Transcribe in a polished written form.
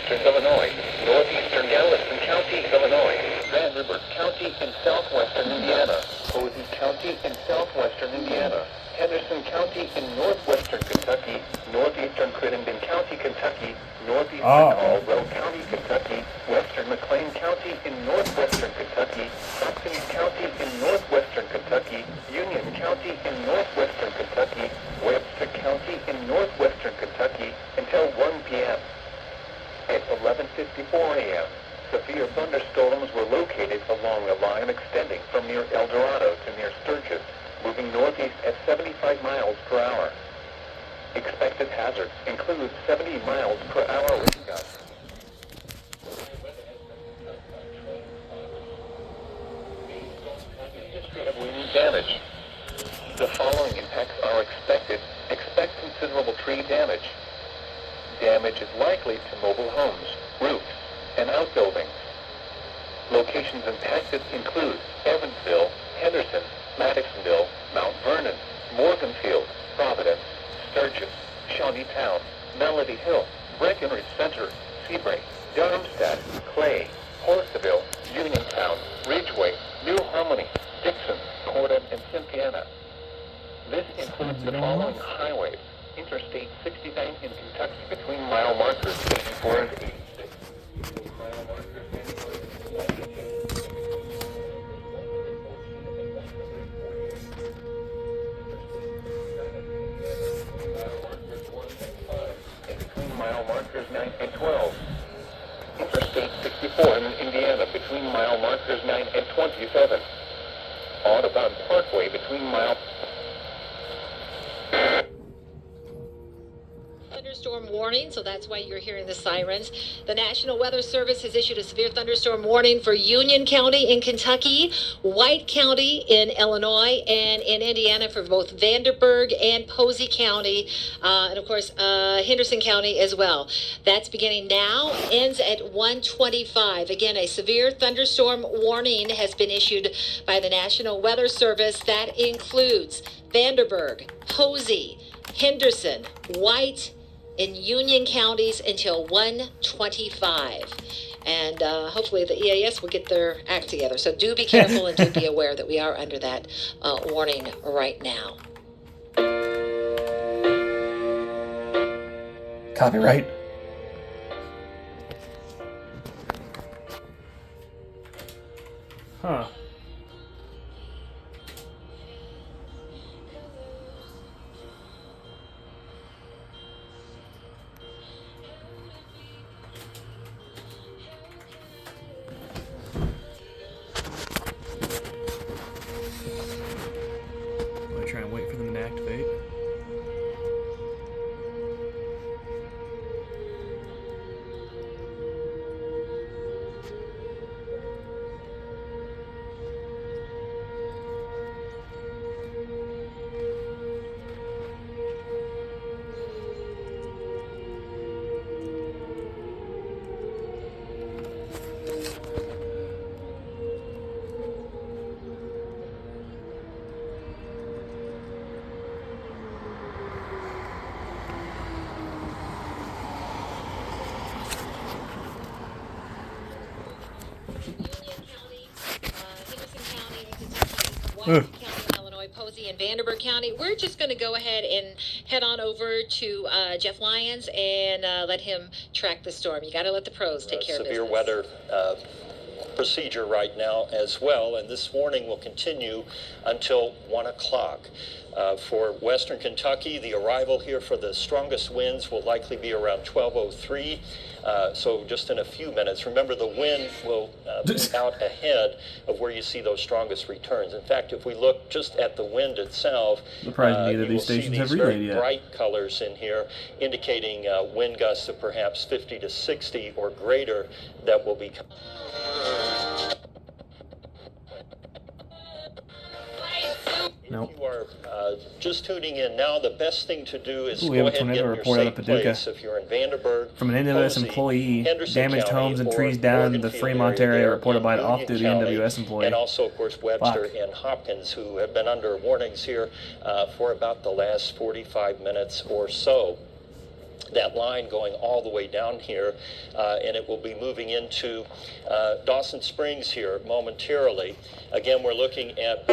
southwestern Illinois, northeastern Galveston County, Illinois, Vanderbilt County in southwestern Indiana, Posey County in southwestern Indiana, Henderson County in northwestern Kentucky, northeastern Crittenden County, Kentucky, northeastern Caldwell County, Kentucky, western McLean County in northwestern Kentucky, Hopkins County in northwestern Kentucky, Union County in northwestern Kentucky, Webster County in northwestern Kentucky until 1 p.m. At 11:54 a.m., severe thunderstorms were located along a line extending from near El Dorado to near Sturgis, moving northeast at 75 miles per hour. Expected hazards include 70 miles per hour wind gusts. History of wind damage. The following impacts are expected. Expect considerable tree damage. Damage is likely to mobile homes, roofs, and outbuildings. Locations impacted include Evansville, Henderson, Madisonville, Mount Vernon, Morganfield, Providence, Sturgis, Shawneetown, Melody Hill, Breckenridge Center, Sebring, Darmstadt, Clay, Horseville, Uniontown, Ridgeway, New Harmony, Dixon, Corden, and Cynthiana. This includes the following highways: Interstate 69 in Kentucky between mile markers 84 and 86. Mile markers 9 and 12. Interstate 64 in Indiana between mile markers 9 and 27. Audubon Parkway between mile... Thunderstorm warning, so that's why you're hearing the sirens. The National Weather Service has issued a severe thunderstorm warning for Union County in Kentucky, White County in Illinois, and in Indiana for both Vanderburgh and Posey County, and of course Henderson County as well. That's beginning now, ends at 1:25. Again, a severe thunderstorm warning has been issued by the National Weather Service. That includes Vanderburgh, Posey, Henderson, White, in Union counties until 1:25. And hopefully the EAS will get their act together. So do be careful and do be aware that we are under that warning right now. Copyright. Huh. Try and wait for them to activate. County, Illinois, Posey, and Vanderburgh County. We're just going to go ahead and head on over to Jeff Lyons and let him track the storm. You got to let the pros take care of business. Severe weather procedure right now as well, and this warning will continue until 1 o'clock. For western Kentucky, the arrival here for the strongest winds will likely be around 12:03. So just in a few minutes. Remember, the wind will be out ahead of where you see those strongest returns. In fact, if we look just at the wind itself, surprised neither of these stations have relayed yet. Bright colors in here indicating wind gusts of perhaps 50 to 60 or greater that will be coming. Nope. If you are just tuning in now, the best thing to do is we go have a ahead and get tornado in your report out of safe Paducah place. If you're in Vanderburgh, from an NWS Posey, employee, Henderson damaged County, homes and or trees down in the Morganfield Fremont area area there reported by an in Union off-duty County, NWS employee. and also, of course, Webster and Hopkins, who have been under warnings here for about the last 45 minutes or so. that line going all the way down here, and it will be moving into Dawson Springs here momentarily. Again, we're looking at